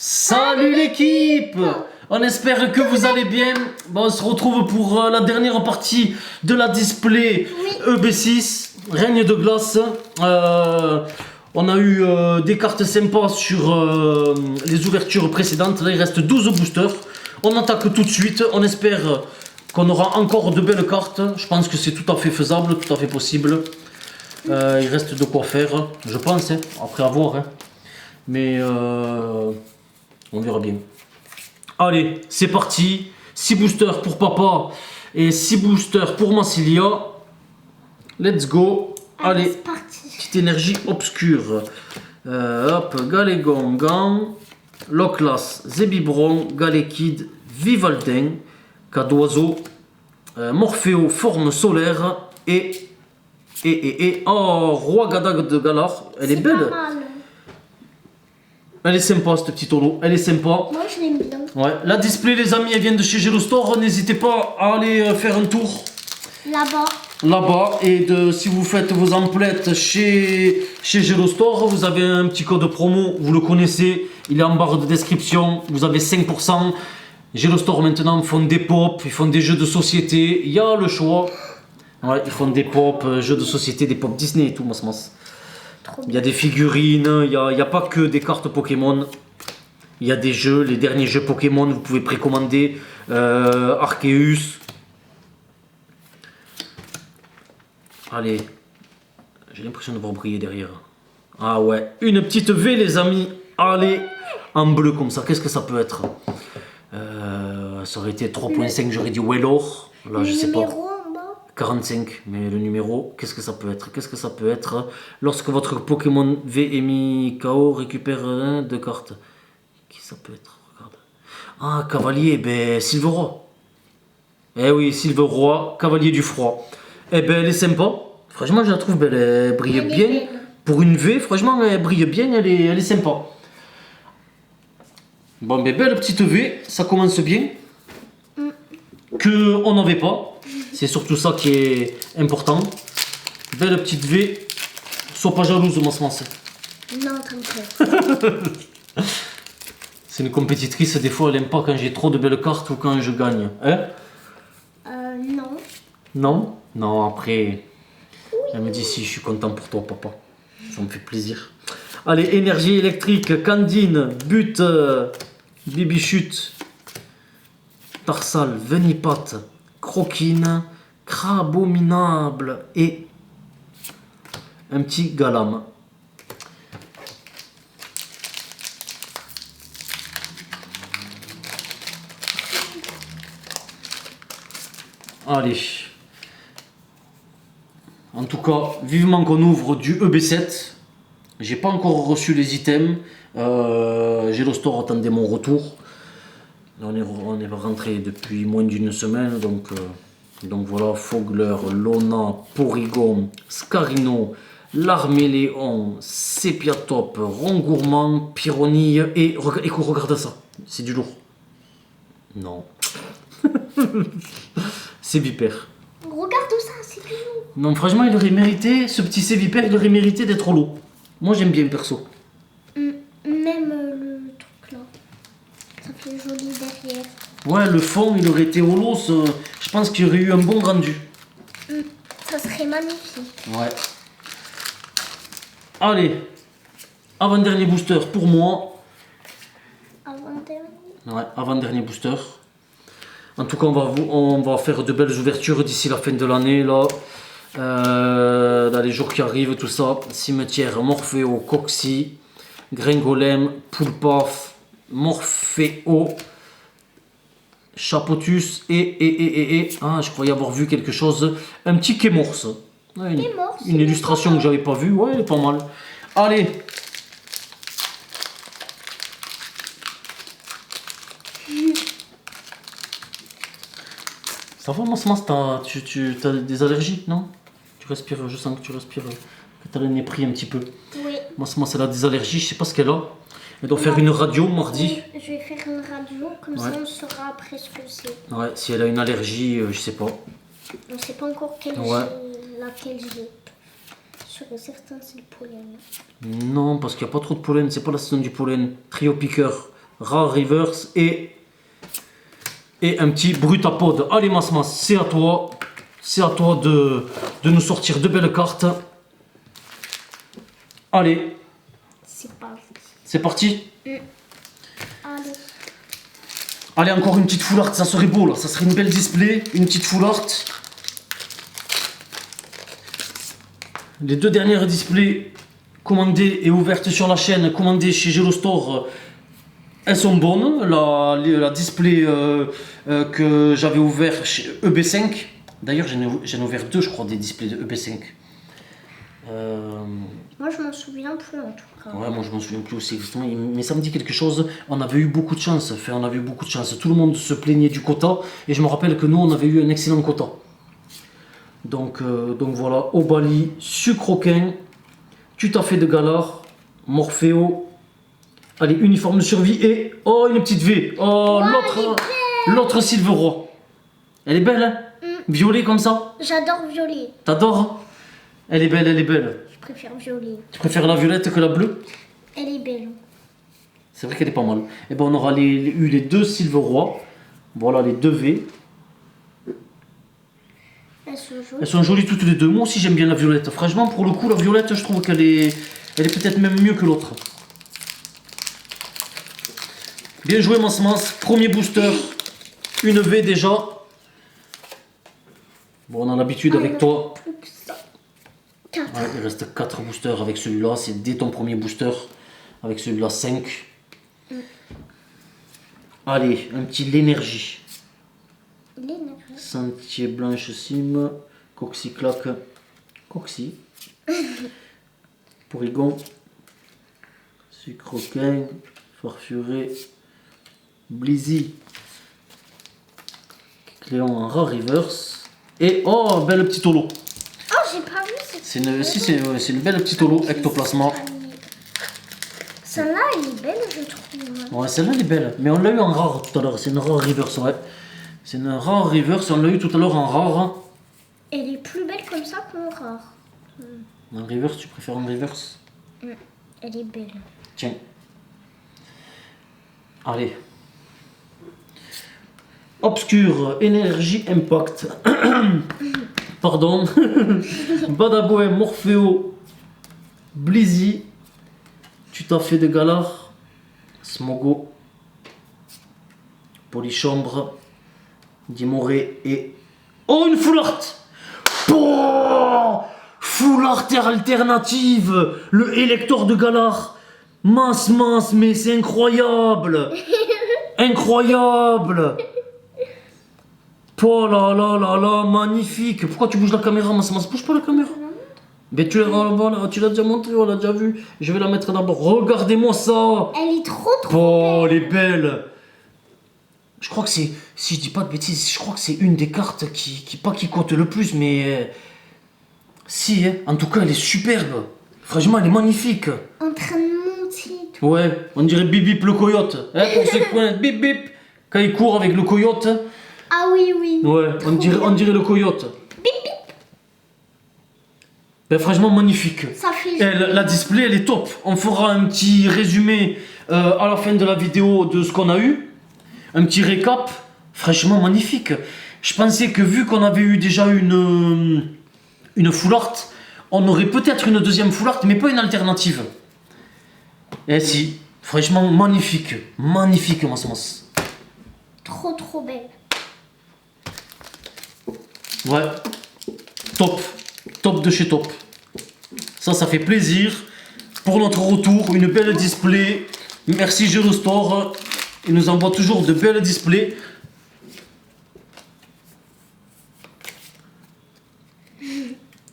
Salut l'équipe! On espère que vous allez bien. Bon, on se retrouve pour la dernière partie de la display EB6, règne de glace. On a eu des cartes sympas sur les ouvertures précédentes. Là, il reste 12 boosters. On attaque tout de suite. On espère qu'on aura encore de belles cartes. Je pense que c'est tout à fait faisable, tout à fait possible. Il reste de quoi faire, je pense, hein, après avoir. Hein. Mais on verra bien. Allez, c'est parti. 6 boosters pour papa et 6 boosters pour Massilia. Let's go. Allez, petite énergie obscure. Hop, Galégongan, Loclas, Zébibron, Galékid, Vivaldin, Cadoiseau, Morphéo, forme solaire et oh, Roi Gadag de Galar. Elle est belle. Elle est sympa cette petite holo, elle est sympa. Moi je l'aime bien. Ouais, la display les amis, elle vient de chez Gelo Store. N'hésitez pas à aller faire un tour là-bas. Là-bas. Et si vous faites vos emplettes chez Gelo Store, vous avez un petit code promo, vous le connaissez, il est en barre de description, vous avez 5%. Gelo Store maintenant font des pop, ils font des jeux de société, il y a le choix. Ouais, ils font des pop, jeux de société, des pop Disney et tout, mas. Il y a des figurines, il n'y a pas que des cartes Pokémon. Il y a des jeux, les derniers jeux Pokémon, vous pouvez précommander. Arceus. Allez, j'ai l'impression de voir briller derrière. Ah ouais, une petite V les amis. Allez, en bleu comme ça, qu'est-ce que ça peut être? Ça aurait été 3.5, j'aurais dit Wellor. Là, je sais pas. 45, mais le numéro, qu'est-ce que ça peut être? Qu'est-ce que ça peut être? Lorsque votre Pokémon V est mis KO, récupère 2 cartes. Qui ça peut être? Regarde. Ah, Cavalier, ben Silveroi. Eh oui, Silveroi, Cavalier du Froid. Eh ben, elle est sympa. Franchement, je la trouve belle. Elle brille bien. Pour une V, franchement, elle brille bien. Elle est sympa. Bon, ben, belle petite V. Ça commence bien. Que on n'avait pas. C'est surtout ça qui est important. Belle petite V. Sois pas jalouse de ma semence. Non, t'inquiète. C'est une compétitrice, des fois elle aime pas quand j'ai trop de belles cartes ou quand je gagne. Hein? Non. Non? Non, après. Oui. Elle me dit si, je suis content pour toi, papa. Ça me fait plaisir. Allez, énergie électrique, Candine, But, Bibichute, Tarsal, Venipat, Croquine, Crabominable et un petit Galam. Allez. En tout cas, vivement qu'on ouvre du EB7. J'ai pas encore reçu les items. Gelo Store attendait mon retour. Là, on est rentré depuis moins d'une semaine, donc voilà, Fogler, Lona, Porygon, Scarino, Larméléon, Sépiatop, Rongourmand, Pyronille et regarde ça, c'est du lourd. Non. Sévipère. Regarde ça, c'est du lourd. Non, franchement, il aurait mérité, ce petit Sévipère, il aurait mérité d'être lot. Moi, j'aime bien perso. Même le truc là. Ça fait joli derrière. Ouais, le fond, il aurait été holo. Je pense qu'il y aurait eu un bon rendu. Ça serait magnifique. Ouais. Allez. Avant-dernier booster pour moi. Avant-dernier. Ouais, avant-dernier booster. En tout cas, on va faire de belles ouvertures d'ici la fin de l'année, là. Dans les jours qui arrivent, tout ça. Cimetière, Morphéo, Coxy, Gringolem, Poulpaf, Morphéo, Chapotus et ah, je croyais avoir vu quelque chose. Un petit Kémorse. Ouais, une illustration que j'avais pas vue. Ouais, elle est pas mal. Allez. Ça va, Mas, tu as des allergies, non? Tu respires, je sens que tu respires, que tu as le nez pris un petit peu. Oui. Mas, elle a des allergies, je sais pas ce qu'elle a. Elle doit faire une radio mardi. Je vais faire une radio, comme ça on saura après ce que c'est. Ouais, si elle a une allergie, je sais pas. On sait pas encore laquelle j'ai. Sur certains, c'est le pollen. Non, parce qu'il n'y a pas trop de pollen, c'est pas la saison du pollen. Trio piqueur, Rare reverse et un petit brutapod. Allez Mas, c'est à toi. C'est à toi de nous sortir de belles cartes. Allez, C'est pas vrai. c'est parti. Allez. Allez, encore une petite full art, ça serait beau là. Ça serait une belle display, une petite full art. Les deux dernières displays commandées et ouvertes sur la chaîne, commandées chez Gelo Store, elles sont bonnes. La display que j'avais ouvert chez EB5, d'ailleurs j'en ai ouvert deux je crois des displays de EB5. Moi, je m'en souviens plus en tout cas. Ouais, moi je m'en souviens plus aussi exactement, mais ça me dit quelque chose. On avait eu beaucoup de chance, enfin, on avait eu beaucoup de chance. Tout le monde se plaignait du quota et je me rappelle que nous on avait eu un excellent quota. Donc voilà, Obali, Sucroquin, Tout à fait de Galar, Morpheo, allez, uniforme de survie et oh une petite V. Oh l'autre Silveroi. Elle est belle hein. Violet comme ça. J'adore violet. T'adores hein. Elle est belle, elle est belle. Je préfère violet. Tu préfères la violette que la bleue? Elle est belle. C'est vrai qu'elle est pas mal. Et ben on aura eu les deux Silveroi. Voilà les deux V. Elles sont jolies. Elles sont jolies toutes les deux. Moi aussi j'aime bien la violette. Franchement pour le coup la violette je trouve qu'elle est peut-être même mieux que l'autre. Bien joué Mas. Premier booster. Une V déjà. Bon on a l'habitude avec toi. Plus que ça. 4. Ouais, il reste 4 boosters avec celui-là. C'est dès ton premier booster. Avec celui-là 5. Allez, un petit l'énergie. L'énergie. Sentier blanche cime. Coxyclac. Coxy. Porygon. Sucroquin. Farfuré. Blizzy. Cléon en rare reverse. Et oh, belle petite holo. Oh, j'ai pas vu cette. C'est une belle petite holo ectoplasma. Celle-là, elle est belle, je trouve. Ouais, celle-là elle est belle. Mais on l'a eu en rare tout à l'heure. C'est une rare reverse, ouais. C'est une rare reverse. On l'a eu tout à l'heure en rare. Elle est plus belle comme ça qu'en rare. En reverse, tu préfères en reverse? Elle est belle. Tiens. Allez. Obscure, énergie, impact. Pardon. Badaboé, Morpheo, Blizzy, Tout à fait de Galar, Smogo, Polychambre, Dimoré et. Oh, une full art! Oh, full art alternative! Le électeur de Galar! Mince, mais c'est incroyable! Incroyable! Oh là là là là, magnifique! Pourquoi tu bouges la caméra, Mas? Bouge pas la caméra! Mais tu l'as déjà montré, on l'a déjà vu. Je vais la mettre d'abord. Regardez-moi ça! Elle est trop Oh, elle est belle! Je crois que c'est, si je dis pas de bêtises, je crois que c'est une des cartes qui cote le plus, mais si, hein. En tout cas, elle est superbe. Franchement, elle est magnifique. en train de monter. Tout. Ouais, on dirait Bip Bip le coyote. Hein, pour ceux qui connaissent Bip Bip, quand il court avec le coyote. Ah oui, oui. Ouais, on dirait le coyote. Bip, bip. Ben, franchement, magnifique. Ça fait. Et la display, elle est top. On fera un petit résumé à la fin de la vidéo de ce qu'on a eu. Un petit récap. Franchement, magnifique. Je pensais que vu qu'on avait eu déjà une full art, on aurait peut-être une deuxième full art, mais pas une alternative. Et si, franchement, magnifique. Magnifique, Mas. Trop belle. Ouais. Top. Top de chez top. Ça fait plaisir. Pour notre retour, une belle display. Merci Gelo Store. Il nous envoie toujours de belles displays. Je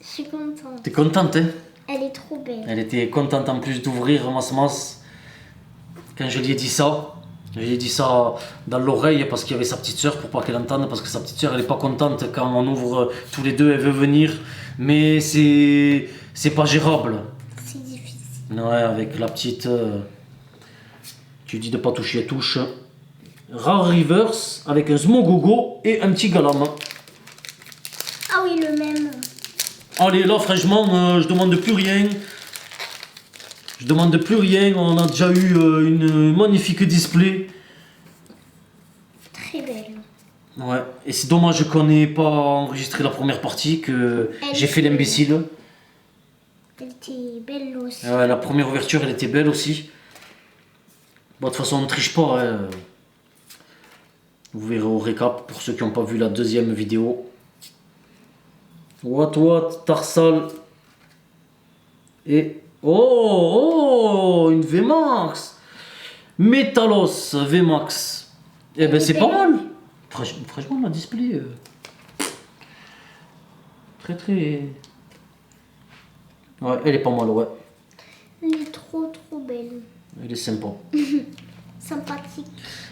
suis contente. T'es contente, hein? Elle est trop belle. Elle était contente en plus d'ouvrir Mas. Quand je lui ai dit ça. Je lui ai dit ça dans l'oreille parce qu'il y avait sa petite soeur pour pas qu'elle entende. Parce que sa petite soeur elle est pas contente quand on ouvre tous les deux, elle veut venir. Mais c'est pas gérable. C'est difficile. Ouais, avec la petite. Tu dis de pas toucher, elle touche. Rare reverse avec un Smogogo et un petit Galam. Ah oui, le même. Allez, là, franchement, je demande plus rien. Je demande plus rien, on a déjà eu une magnifique display. Très belle. Ouais, et c'est dommage qu'on n'ait pas enregistré la première partie, que j'ai fait l'imbécile. Elle était belle aussi. Ouais, la première ouverture, elle était belle aussi. Bon, de toute façon, on ne triche pas. Hein. Vous verrez au récap pour ceux qui n'ont pas vu la deuxième vidéo. What, Tarsal. Et... Oh, une VMAX. Metalos VMAX. Eh ben, c'est pas mal. Franchement, la display... Très... Ouais, elle est pas mal, ouais. Elle est trop belle. Elle est sympa. Sympathique.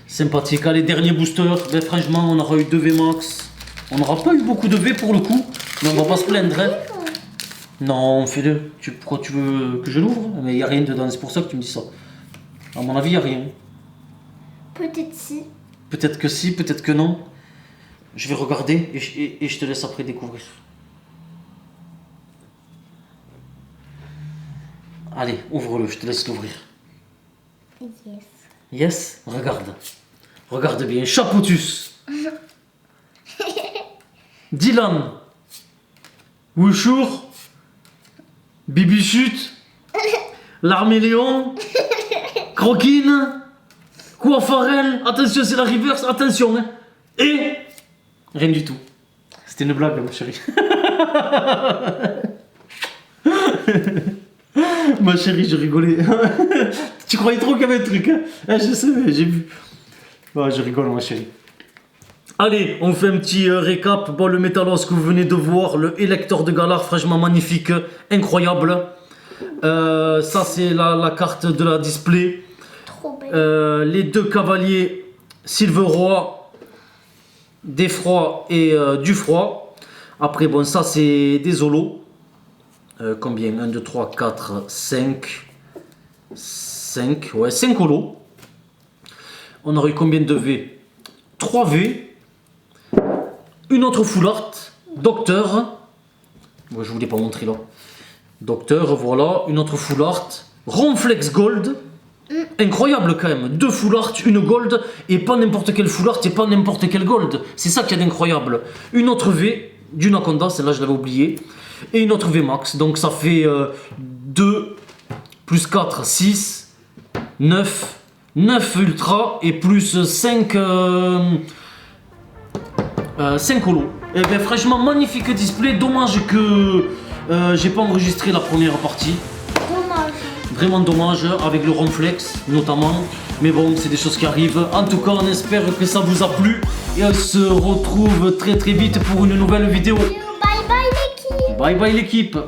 Sympathique. Allez, dernier booster. Ben, franchement, on aura eu 2 VMAX. On n'aura pas eu beaucoup de V pour le coup. Mais on va pas se plaindre. Hein. Non, fais-le. Pourquoi tu veux que je l'ouvre? Mais il n'y a rien dedans, c'est pour ça que tu me dis ça. À mon avis, il n'y a rien. Peut-être si. Peut-être que si, peut-être que non. Je vais regarder et je te laisse après découvrir. Allez, ouvre-le, je te laisse l'ouvrir. Yes. Yes, regarde. Regarde bien. Chapotus. Dylan. Wushour. Bibichute. L'Arméléon. Croquine. Coiffarel. Attention, c'est la reverse. Attention. Hein. Et... Rien du tout. C'était une blague, mon chéri. Ma chérie, je rigolais. Tu croyais trop qu'il y avait un truc, hein? Je sais, j'ai vu. Ouais, je rigole, ma chérie. Allez, on fait un petit récap. Bon, le Metalos que vous venez de voir, le électeur de Galar, franchement magnifique, incroyable. Ça, c'est la carte de la display. Trop belle. Les 2 cavaliers, Silveroi, d'effroi et du froid. Après, bon, ça, c'est des holos. Combien? 1, 2, 3, 4, 5. 5, ouais, 5 holos. On aurait eu combien de V? 3 V. Une autre full art. Docteur. Ouais, je voulais pas montrer là. Docteur, voilà. Une autre full art. Ronflex Gold. Incroyable quand même. 2 full art, une gold. Et pas n'importe quelle full art et pas n'importe quelle gold. C'est ça qui est incroyable. Une autre V. D'une Anaconda, celle-là je l'avais oublié. Et une autre VMAX. Donc ça fait 2 plus 4, 6, 9. 9 ultra et plus 5 holos. Et bien franchement magnifique display. Dommage que j'ai pas enregistré la première partie. Dommage. Vraiment dommage avec le Ronflex notamment. Mais bon, c'est des choses qui arrivent. En tout cas, on espère que ça vous a plu. Et on se retrouve très vite pour une nouvelle vidéo. Bye bye l'équipe. Bye bye l'équipe.